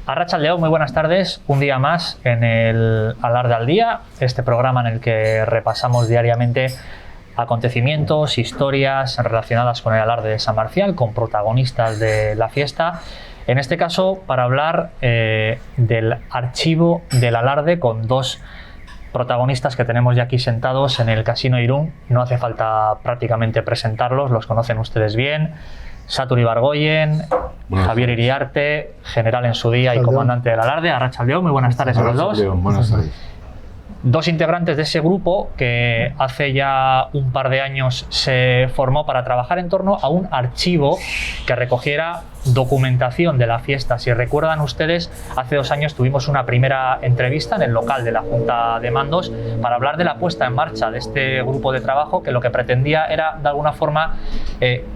Arratsaldeon, muy buenas tardes. Un día más en el Alarde al Día, este programa en el que repasamos diariamente acontecimientos, historias relacionadas con el Alarde de San Marcial, con protagonistas de la fiesta. En este caso, para hablar del archivo del Alarde, con dos protagonistas que tenemos ya aquí sentados en el Casino Irún. No hace falta prácticamente presentarlos, los conocen ustedes bien. Satur Ibargoyen, Javier Iriarte, general en su día y comandante del Alarde. Arratsaldeon, muy buenas tardes a los dos. Buenas tardes. Dos integrantes de ese grupo que hace ya un par de años se formó para trabajar en torno a un archivo que recogiera documentación de la fiesta. Si recuerdan ustedes, hace 2 años tuvimos una primera entrevista en el local de la Junta de Mandos para hablar de la puesta en marcha de este grupo de trabajo, que lo que pretendía era de alguna forma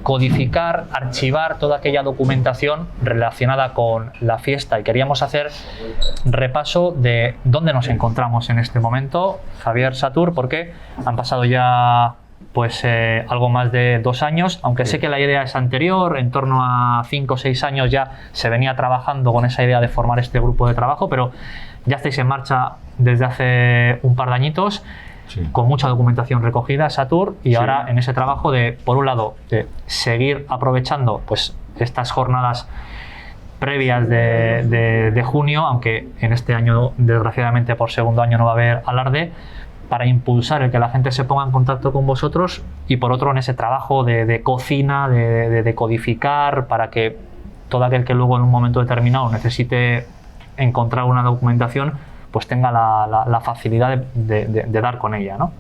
codificar, archivar toda aquella documentación relacionada con la fiesta, y queríamos hacer repaso de dónde nos encontramos en este momento, Javier, Satur, porque han pasado ya algo más de 2 años, aunque sé que la idea es anterior. En torno a 5 o 6 años ya se venía trabajando con esa idea de formar este grupo de trabajo, pero ya estáis en marcha desde hace un par de añitos, sí, con mucha documentación recogida, Satur, y sí, ahora en ese trabajo de, por un lado, de seguir aprovechando estas jornadas previas de junio, aunque en este año, desgraciadamente, por segundo año no va a haber Alarde, para impulsar el que la gente se ponga en contacto con vosotros, y por otro en ese trabajo de cocina, de codificar, para que todo aquel que luego en un momento determinado necesite encontrar una documentación, pues tenga la facilidad de dar con ella, ¿no?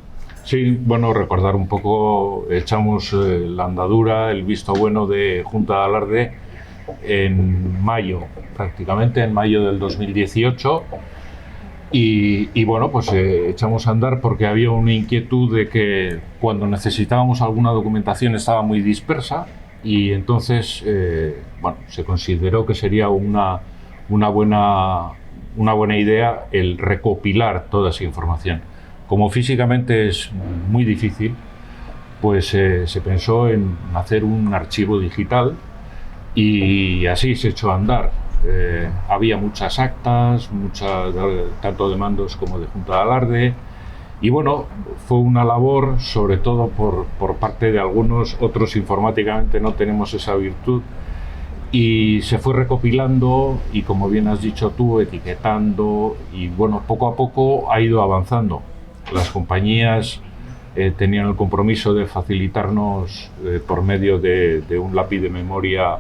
Sí, bueno, recordar un poco, echamos la andadura, el visto bueno de Junta de Alarde en mayo, prácticamente en mayo del 2018. Y bueno, pues echamos a andar porque había una inquietud de que cuando necesitábamos alguna documentación estaba muy dispersa, y entonces bueno, se consideró que sería una buena idea el recopilar toda esa información. Como físicamente es muy difícil, pues se pensó en hacer un archivo digital, y así se echó a andar. Había muchas actas, tanto de mandos como de Junta de Alarde, y bueno, fue una labor, sobre todo por parte de algunos. Otros informáticamente no tenemos esa virtud, y se fue recopilando y, como bien has dicho tú, etiquetando, y bueno, poco a poco ha ido avanzando. Las compañías tenían el compromiso de facilitarnos por medio de un lápiz de memoria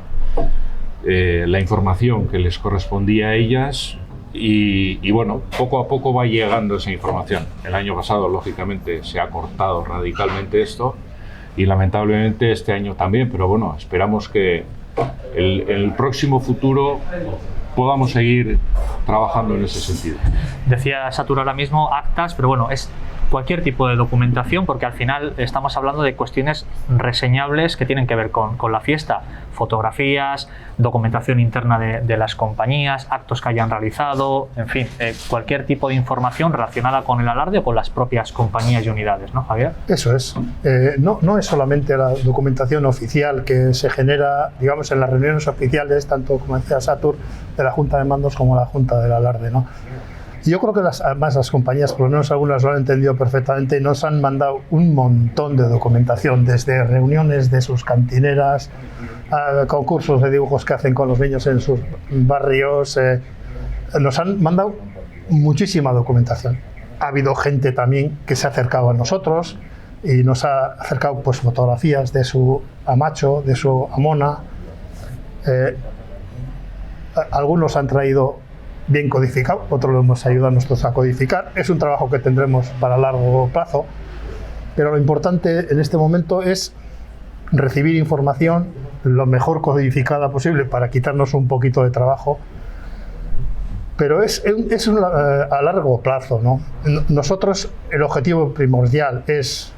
la información que les correspondía a ellas, y bueno, poco a poco va llegando esa información. El año pasado, lógicamente, se ha cortado radicalmente esto, y lamentablemente este año también, pero bueno, esperamos que en el próximo futuro podamos seguir trabajando en ese sentido. Decía Satur ahora mismo actas, pero bueno, es cualquier tipo de documentación, porque al final estamos hablando de cuestiones reseñables que tienen que ver con la fiesta: fotografías, documentación interna de las compañías, actos que hayan realizado, en fin, cualquier tipo de información relacionada con el Alarde o con las propias compañías y unidades, ¿no, Javier? Eso es. No es solamente la documentación oficial que se genera, digamos, en las reuniones oficiales, tanto, como decía Satur, de la Junta de Mandos como la Junta del Alarde, ¿no? Y yo creo que además las compañías, por lo menos algunas, lo han entendido perfectamente y nos han mandado un montón de documentación, desde reuniones de sus cantineras, a concursos de dibujos que hacen con los niños en sus barrios. Nos han mandado muchísima documentación. Ha habido gente también que se ha acercado a nosotros y nos ha acercado pues fotografías de su amacho, de su amona. Algunos han traído bien codificado, otros lo hemos ayudado nosotros a codificar. Es un trabajo que tendremos para largo plazo, pero lo importante en este momento es recibir información lo mejor codificada posible para quitarnos un poquito de trabajo, pero es a largo plazo, ¿no? Nosotros, el objetivo primordial es,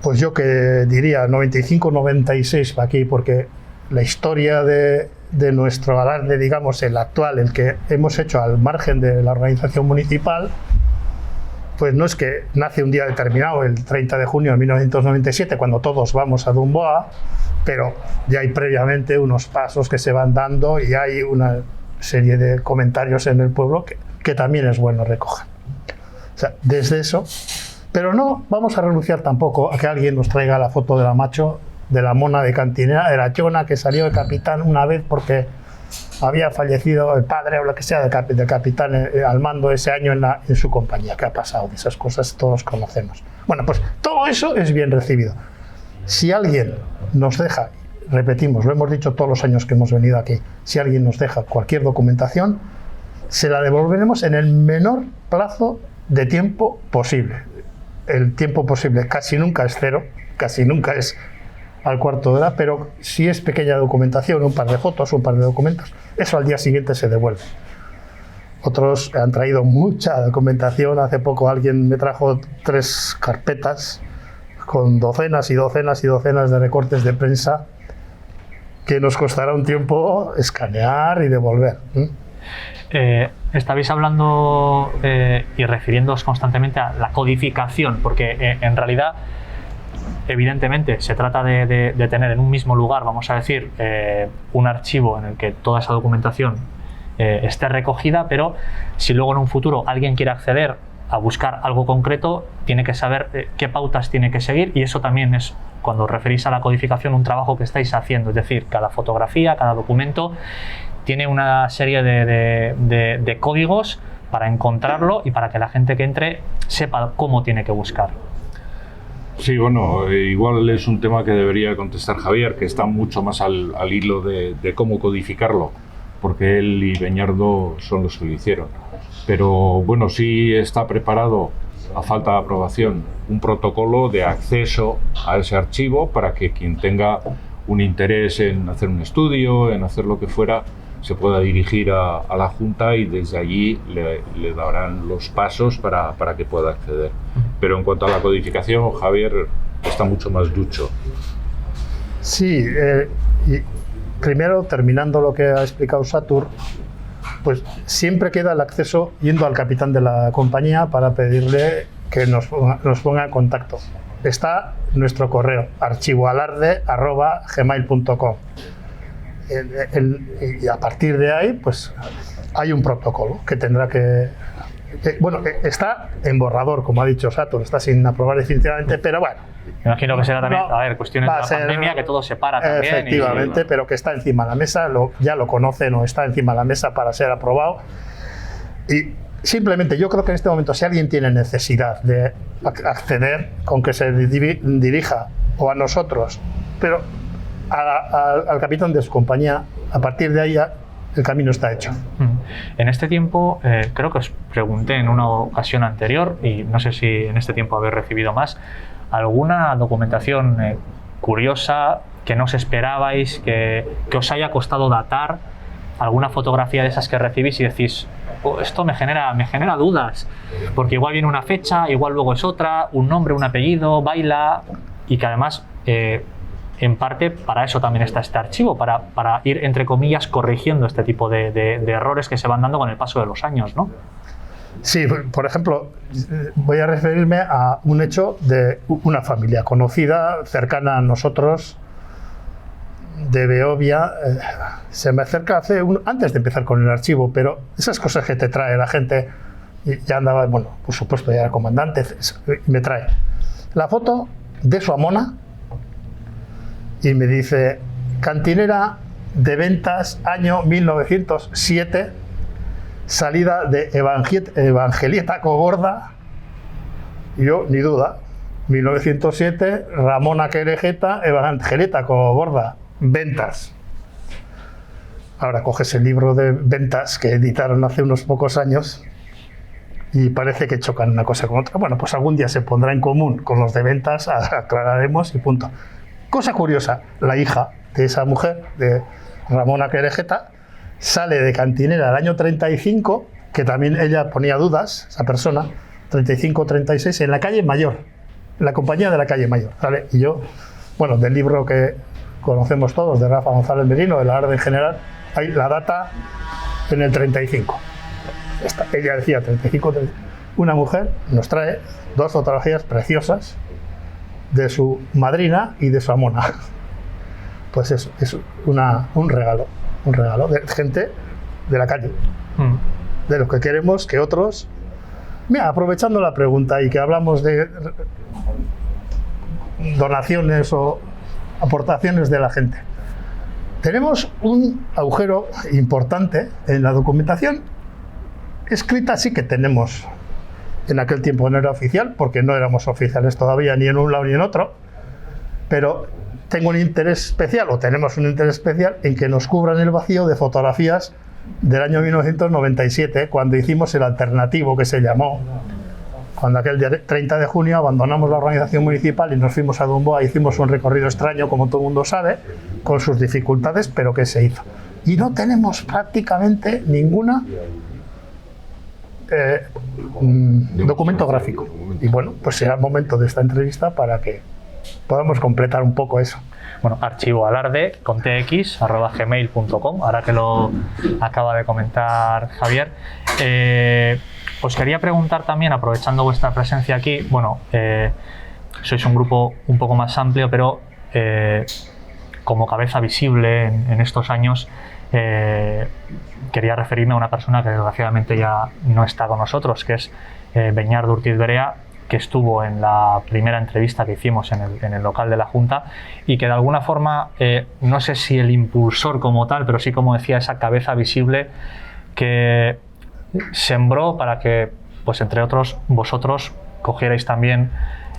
pues yo que diría 95-96 aquí, porque la historia de nuestro Alarde, digamos, el actual, el que hemos hecho al margen de la organización municipal, pues no es que nace un día determinado, el 30 de junio de 1997, cuando todos vamos a Dumboa, pero ya hay previamente unos pasos que se van dando, y hay serie de comentarios en el pueblo que también es bueno recoger. O sea, desde eso, pero no vamos a renunciar tampoco a que alguien nos traiga la foto de la macho, de la mona de Cantinera, de la chona que salió de capitán una vez porque había fallecido el padre o lo que sea del capitán al mando ese año en su compañía. ¿Qué ha pasado? De esas cosas todos conocemos. Bueno, pues todo eso es bien recibido. Si alguien nos deja, repetimos, lo hemos dicho todos los años que hemos venido aquí, si alguien nos deja cualquier documentación, se la devolveremos en el menor plazo de tiempo posible. El tiempo posible casi nunca es cero, casi nunca es al cuarto de hora, pero si es pequeña documentación, un par de fotos, un par de documentos, eso al día siguiente se devuelve. Otros han traído mucha documentación. Hace poco alguien me trajo 3 carpetas con docenas y docenas y docenas de recortes de prensa que nos costará un tiempo escanear y devolver. Estabais hablando y refiriéndoos constantemente a la codificación, porque en realidad, evidentemente, se trata de tener en un mismo lugar, vamos a decir, un archivo en el que toda esa documentación esté recogida, pero si luego en un futuro alguien quiere acceder a buscar algo concreto, tiene que saber qué pautas tiene que seguir, y eso también es, cuando os referís a la codificación, un trabajo que estáis haciendo. Es decir, cada fotografía, cada documento tiene una serie de códigos para encontrarlo y para que la gente que entre sepa cómo tiene que buscar. Sí, bueno, igual es un tema que debería contestar Javier, que está mucho más al hilo de cómo codificarlo, porque él y Beñardo son los que lo hicieron. Pero bueno, sí está preparado, a falta de aprobación, un protocolo de acceso a ese archivo para que quien tenga un interés en hacer un estudio, en hacer lo que fuera, se pueda dirigir a la Junta y desde allí le darán los pasos para que pueda acceder. Pero en cuanto a la codificación, Javier está mucho más ducho. Sí, y primero, terminando lo que ha explicado Satur, pues siempre queda el acceso yendo al capitán de la compañía para pedirle que nos ponga en contacto. Está nuestro correo, archivoalarde@gmail.com. Y a partir de ahí, pues hay un protocolo que tendrá que... Bueno, está en borrador, como ha dicho Satur, está sin aprobar definitivamente, pero bueno. Me imagino que será también, No, a ver, cuestiones de la pandemia, que todo se para también. Efectivamente, pero que está encima de la mesa, ya lo conocen o está encima de la mesa para ser aprobado. Y simplemente yo creo que en este momento, si alguien tiene necesidad de acceder, con que se dirija o a nosotros, pero al capitán de su compañía, a partir de ahí ya el camino está hecho. En este tiempo, creo que os pregunté en una ocasión anterior, y no sé si en este tiempo habéis recibido más, alguna documentación curiosa que no os esperabais, que os haya costado datar, alguna fotografía de esas que recibís y decís, oh, esto me genera dudas, porque igual viene una fecha, igual luego es otra, un nombre, un apellido, baila, y que además en parte para eso también está este archivo, para ir, entre comillas, corrigiendo este tipo de errores que se van dando con el paso de los años, ¿no? Sí, por ejemplo, voy a referirme a un hecho de una familia conocida, cercana a nosotros, de Beovia. Se me acerca antes de empezar con el archivo, pero esas cosas que te trae la gente, ya andaba, bueno, por supuesto ya era comandante, me trae la foto de su amona y me dice, Cantinera de Ventas, año 1907, salida de Evangelieta Cogorda. Y yo, ni duda, 1907, Ramona Querejeta, Evangelieta Cogorda, Ventas. Ahora coges el libro de Ventas que editaron hace unos pocos años y parece que chocan una cosa con otra. Bueno, pues algún día se pondrá en común con los de Ventas, aclararemos y punto. Cosa curiosa, la hija de esa mujer, de Ramona Querejeta, sale de Cantinera el año 35, que también ella ponía dudas, esa persona, 35-36, en la calle Mayor, en la compañía de la calle Mayor, ¿vale? Y yo, bueno, del libro que conocemos todos, de Rafa González Merino, de la Alarde en general, hay la data en el 35. Ella decía 35. Una mujer nos trae 2 fotografías preciosas de su madrina y de su amona. Pues eso, es un regalo de gente de la calle, de lo que queremos que otros... Mira, aprovechando la pregunta y que hablamos de donaciones o aportaciones de la gente, tenemos un agujero importante en la documentación escrita. Sí que tenemos, en aquel tiempo no era oficial, porque no éramos oficiales todavía ni en un lado ni en otro, pero tengo un interés especial, o tenemos un interés especial, en que nos cubran el vacío de fotografías del año 1997, cuando hicimos el alternativo, que se llamó, cuando aquel día 30 de junio abandonamos la organización municipal y nos fuimos a Dumboa. Hicimos un recorrido extraño, como todo el mundo sabe, con sus dificultades, pero que se hizo. Y no tenemos prácticamente ninguna documento gráfico. Y bueno, pues será el momento de esta entrevista para que podamos completar un poco eso. Bueno, archivoalarde@gmail.com, ahora que lo acaba de comentar Javier. Os quería preguntar también, aprovechando vuestra presencia aquí, bueno, sois un grupo un poco más amplio, pero como cabeza visible en estos años, quería referirme a una persona que desgraciadamente ya no está con nosotros, que es Beñat Urtiz Berea, que estuvo en la primera entrevista que hicimos en el local de la Junta, y que de alguna forma, no sé si el impulsor como tal, pero sí, como decía, esa cabeza visible que sembró para que, pues entre otros, vosotros cogierais también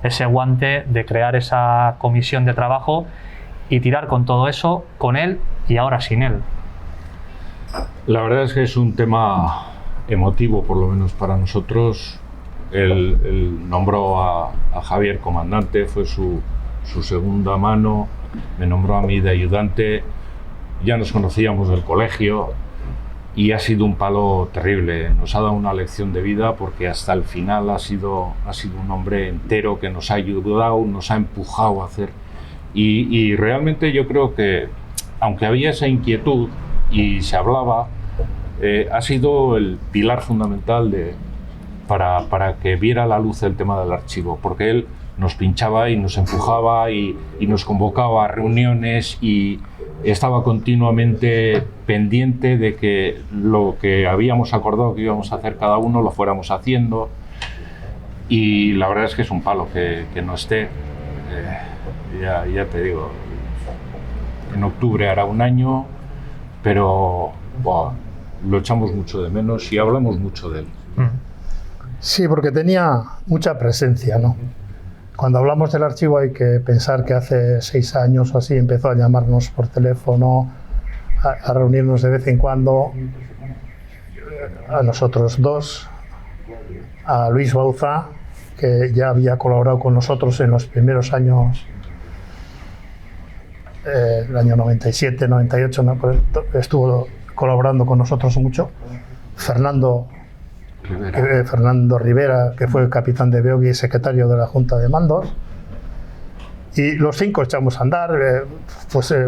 ese guante de crear esa comisión de trabajo y tirar con todo eso, con él y ahora sin él. La verdad es que es un tema emotivo, por lo menos para nosotros. Él nombró a Javier comandante, fue su segunda mano, me nombró a mí de ayudante, ya nos conocíamos del colegio y ha sido un palo terrible. Nos ha dado una lección de vida, porque hasta el final ha sido un hombre entero que nos ha ayudado, nos ha empujado a hacer. Y realmente yo creo que, aunque había esa inquietud y se hablaba, ha sido el pilar fundamental para que viera la luz el tema del archivo, porque él nos pinchaba y nos empujaba y nos convocaba a reuniones y estaba continuamente pendiente de que lo que habíamos acordado que íbamos a hacer cada uno lo fuéramos haciendo. Y la verdad es que es un palo que no esté. Ya te digo, en octubre hará un año, pero lo echamos mucho de menos y hablamos mucho de él. Sí, porque tenía mucha presencia, ¿no? Cuando hablamos del archivo hay que pensar que hace 6 años o así empezó a llamarnos por teléfono, a reunirnos de vez en cuando, a nosotros dos, a Luis Bauza, que ya había colaborado con nosotros en los primeros años, el año 97, 98, ¿no? Estuvo colaborando con nosotros mucho. Fernando Rivera, que fue capitán de Beobi y secretario de la Junta de Mandos, y los 5 echamos a andar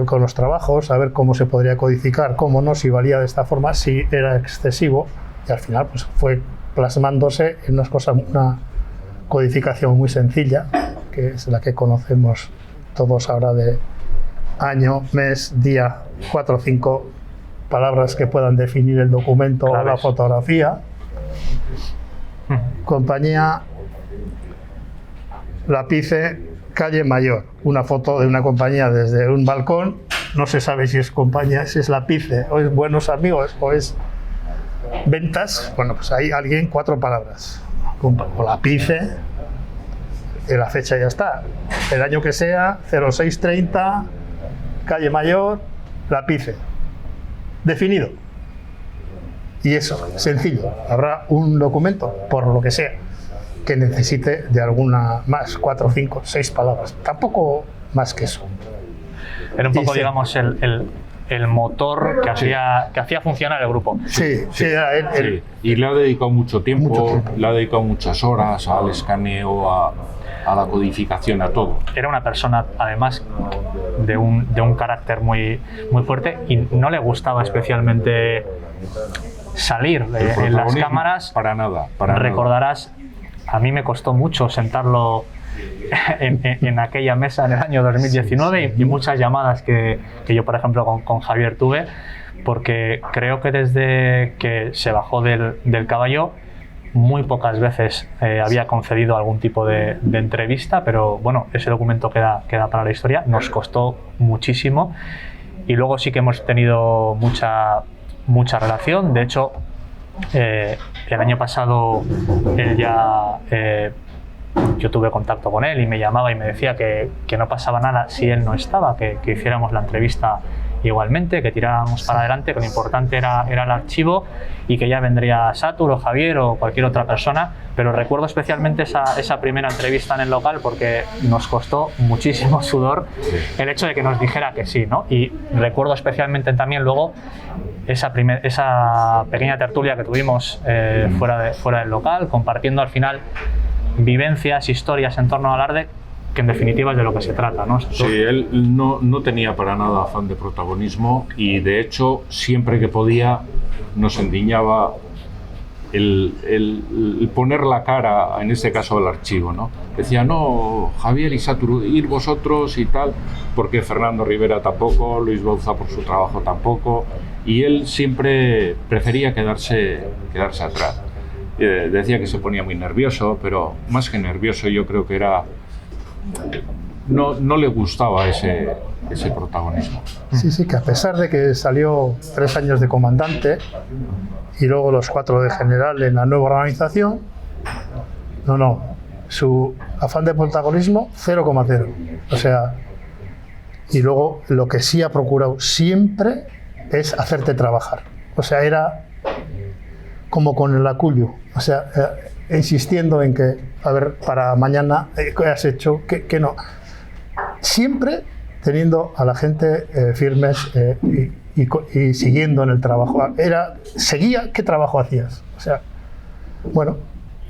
con los trabajos, a ver cómo se podría codificar, cómo no, si valía de esta forma, si era excesivo, y al final pues fue plasmándose en una codificación muy sencilla, que es la que conocemos todos ahora, de año, mes, día, 4 o 5 palabras que puedan definir el documento o la fotografía. Compañía Lapice, calle Mayor, una foto de una compañía desde un balcón. No se sabe si es compañía, si es Lapice o es Buenos Amigos o es Ventas. Bueno, pues hay alguien, 4 palabras, o Lapice, y la fecha ya está, el año que sea, 0630, calle Mayor, Lapice, definido. Y eso, sencillo. Habrá un documento, por lo que sea, que necesite de alguna más, 4, 5, 6 palabras. Tampoco más que eso. Era un poco, digamos, el motor que hacía funcionar el grupo. Sí. Y le ha dedicado mucho tiempo, le ha dedicado muchas horas al escaneo, a la codificación, a todo. Era una persona, además, de un carácter muy, muy fuerte, y no le gustaba especialmente salir en las cámaras. Para nada. Recordarás, a mí me costó mucho sentarlo en aquella mesa en el año 2019 y muchas llamadas que yo, por ejemplo, con Javier tuve, porque creo que desde que se bajó del caballo muy pocas veces había concedido algún tipo de entrevista, pero bueno, ese documento queda para la historia, nos costó muchísimo y luego sí que hemos tenido mucha relación. De hecho, el año pasado él ya yo tuve contacto con él y me llamaba y me decía que no pasaba nada si él no estaba, que hiciéramos la entrevista igualmente, que tiráramos para adelante, que lo importante era el archivo y que ya vendría Satur o Javier o cualquier otra persona, pero recuerdo especialmente esa primera entrevista en el local porque nos costó muchísimo sudor el hecho de que nos dijera que sí, ¿no? Y recuerdo especialmente también luego esa pequeña tertulia que tuvimos fuera del local, compartiendo al final vivencias, historias en torno al Alarde, que en definitiva es de lo que se trata, ¿no? Sí, él no tenía para nada afán de protagonismo y de hecho siempre que podía nos endiñaba el poner la cara, en este caso al archivo, ¿no? Decía, no, Javier y Satur, ir vosotros y tal, porque Fernando Rivera tampoco, Luis Bauza por su trabajo tampoco, y él siempre prefería quedarse atrás. Decía que se ponía muy nervioso, pero más que nervioso yo creo que era... No le gustaba ese protagonismo. Sí, que a pesar de que salió 3 años de comandante y luego los 4 de general en la nueva organización, su afán de protagonismo 0,0. O sea, y luego lo que sí ha procurado siempre es hacerte trabajar. O sea, era como con el acuyo, o sea, insistiendo en que, a ver, para mañana, ¿qué has hecho? ¿Qué no? Siempre teniendo a la gente firmes y siguiendo en el trabajo. Seguía, ¿qué trabajo hacías? O sea, bueno,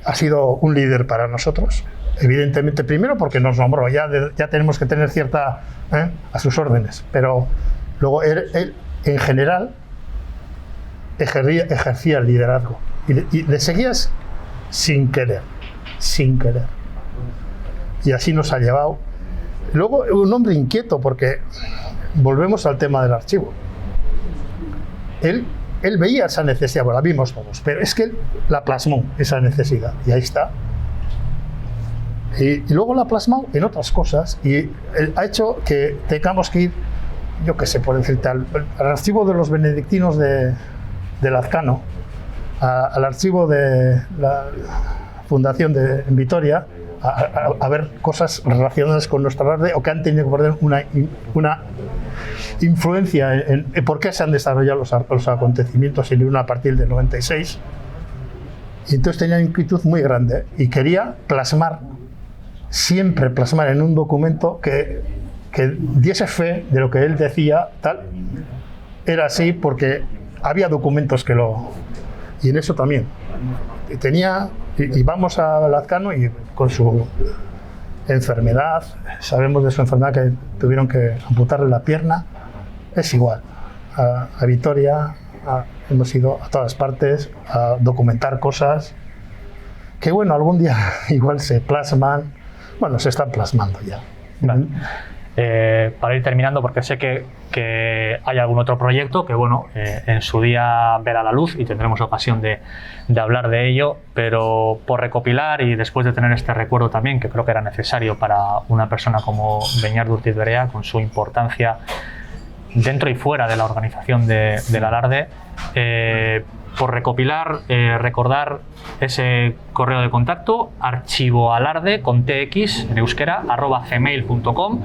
ha sido un líder para nosotros. Evidentemente, primero porque nos nombró, ya tenemos que tener cierta... a sus órdenes, pero luego él en general ejercía el liderazgo y le seguías sin querer. Y así nos ha llevado. Luego, un hombre inquieto, porque volvemos al tema del archivo. Él veía esa necesidad, bueno, la vimos todos, pero es que él la plasmó, esa necesidad, y ahí está. Y luego la ha plasmado en otras cosas, y él ha hecho que tengamos que ir, yo qué sé, por decirte, al archivo de los benedictinos de Lazcano, al archivo de la fundación en Vitoria, a ver cosas relacionadas con nuestra Alarde o que han tenido que perder una influencia en por qué se han desarrollado los acontecimientos en Irún a partir del 96. Y entonces tenía una inquietud muy grande y quería siempre plasmar en un documento que diese fe de lo que él decía, tal. Era así porque había documentos que y en eso también. Y vamos a Lazcano y con su enfermedad, sabemos de su enfermedad que tuvieron que amputarle la pierna, es igual. A Vitoria hemos ido a todas partes a documentar cosas que, bueno, algún día igual se plasman, bueno, se están plasmando ya. Vale. Para ir terminando, porque sé que hay algún otro proyecto que, bueno, en su día verá la luz y tendremos ocasión de hablar de ello, pero por recopilar y después de tener este recuerdo también, que creo que era necesario para una persona como Beñat Urtiz Berea, con su importancia dentro y fuera de la organización del Alarde, por recopilar, recordar ese correo de contacto, archivoalarde con tx en euskera @gmail.com.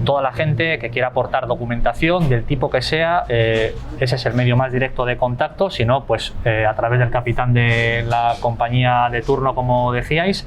Toda la gente que quiera aportar documentación del tipo que sea, ese es el medio más directo de contacto. Si no, pues a través del capitán de la compañía de turno, como decíais,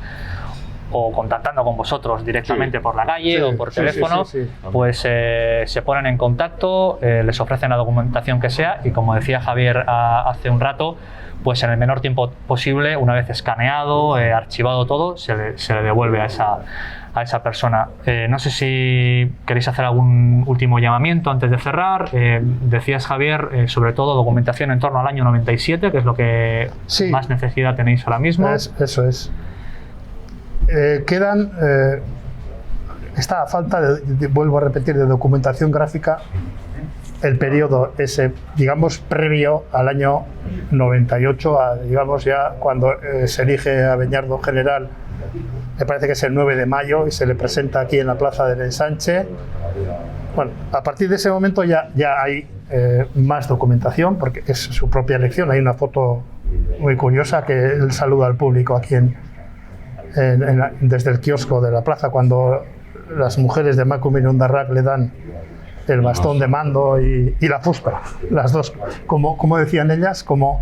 o contactando con vosotros directamente por la calle o por teléfono, pues se ponen en contacto, les ofrecen la documentación que sea y, como decía Javier hace un rato, pues en el menor tiempo posible, una vez escaneado, archivado todo, se le devuelve a esa persona. No sé si queréis hacer algún último llamamiento antes de cerrar. Decías, Javier, sobre todo documentación en torno al año 97, que es lo que más necesidad tenéis ahora mismo. Eso es. quedan, está a falta, vuelvo a repetir, de documentación gráfica el periodo ese, digamos, previo al año 98, digamos ya cuando se elige a Beñardo general, me parece que es el 9 de mayo y se le presenta aquí en la Plaza del Ensanche. Bueno, a partir de ese momento ya hay más documentación, porque es su propia elección. Hay una foto muy curiosa que él saluda al público aquí desde el kiosco de la plaza, cuando las mujeres de Macum y Ondarrak le dan el bastón de mando y la fusta, las dos, como decían ellas, como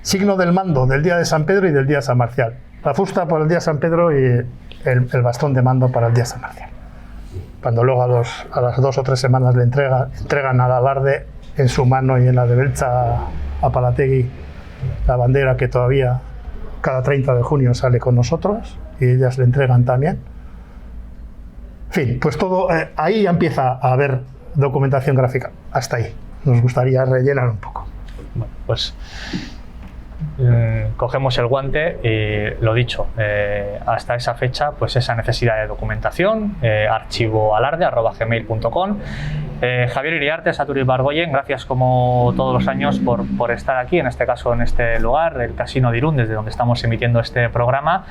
signo del mando del día de San Pedro y del día de San Marcial. La fusta para el día de San Pedro y el bastón de mando para el día de San Marcial. Cuando luego a las 2 o 3 semanas le entregan al alarde en su mano y en la de Belcha a Palategui la bandera que todavía cada 30 de junio sale con nosotros, y ellas le entregan también. En fin, pues todo, ahí ya empieza a haber documentación gráfica. Hasta ahí. Nos gustaría rellenar un poco. Bueno, pues cogemos el guante y lo dicho, hasta esa fecha, pues esa necesidad de documentación, archivoalarde@gmail.com. Javier Iriarte, Satoru Ibargoyen, gracias como todos los años por estar aquí, en este caso en este lugar, el Casino de Irún, desde donde estamos emitiendo este programa.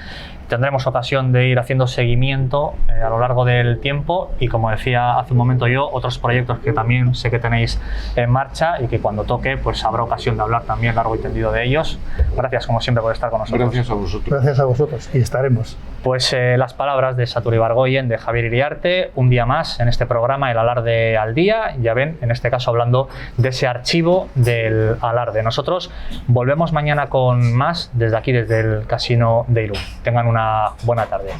Tendremos ocasión de ir haciendo seguimiento a lo largo del tiempo y, como decía hace un momento yo, otros proyectos que también sé que tenéis en marcha y que cuando toque pues habrá ocasión de hablar también largo y tendido de ellos. Gracias como siempre por estar con nosotros. Gracias a vosotros. Gracias a vosotros y estaremos. Pues las palabras de Satoru Ibargoyen, de Javier Iriarte, un día más en este programa El Alarde al Día. Ya ven, en este caso hablando de ese archivo del Alarde. Nosotros volvemos mañana con más desde aquí, desde el Casino de Irún. Tengan una buena tarde.